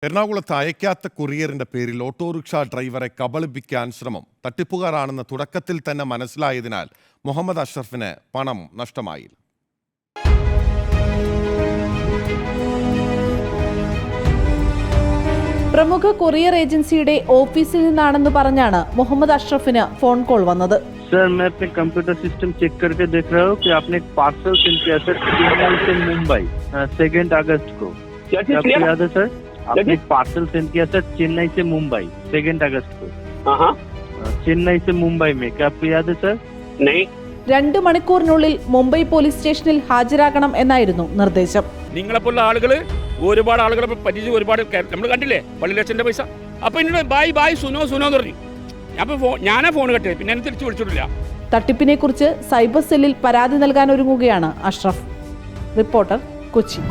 എറണാകുളത്ത് അയക്കാത്ത കൊറിയറിന്റെ പേരിൽ ഓട്ടോറിക്ഷ ഡ്രൈവറെ കബളിപ്പിക്കാൻ ശ്രമം. തട്ടിപ്പുകാരാണെന്ന് തുടക്കത്തിൽ തന്നെ മനസ്സിലായതിനാൽ മുഹമ്മദ് അഷ്റഫിന് പണം നഷ്ടമായി. പ്രമുഖ കൊറിയർ ഏജൻസിയുടെ ഓഫീസിൽ നിന്നാണെന്ന് പറഞ്ഞാണ് മുഹമ്മദ് അഷ്റഫിന് ഫോൺ കോൾ വന്നത്. सर मैं अपने कंप्यूटर सिस्टम चेक करके देख रहा हूँ कि आपने एक पार्सल सेंड किया सर चेन्नई से मुंबई 2 अगस्त को। आपको याद है सर? आपने एक पार्सल सेंड किया सर चेन्नई से मुंबई 2 अगस्त को। चेन्नई से मुंबई में, क्या आपको याद है सर? नहीं। 2 മണിക്കൂറിനുള്ളിൽ മുംബൈ പോലീസ് സ്റ്റേഷനിൽ ഹാജരാകണം എന്നായിരുന്നു നിർദ്ദേശം. നിങ്ങളെപ്പോലുള്ള ആളുകൾ ഒരുപാട് ആളുകളെ പറ്റിച്ച് ഒരുപാട് നമ്മൾ കണ്ടില്ലേ 10 ലക്ഷത്തിന്റെ പൈസ. അപ്പൊ എന്നോട് ബായ് സുനോ എന്ന് പറഞ്ഞു. അപ്പൊ ഞാനാ ഫോൺ കട്ട്, പിന്നെ എന്നെ തിരിച്ചു വിളിച്ചിട്ടില്ല. തട്ടിപ്പിനെ കുറിച്ച് സൈബർ സെല്ലിൽ പരാതി നൽകാൻ ഒരുങ്ങുകയാണ് അഷ്റഫ്. റിപ്പോർട്ടർ, കൊച്ചി.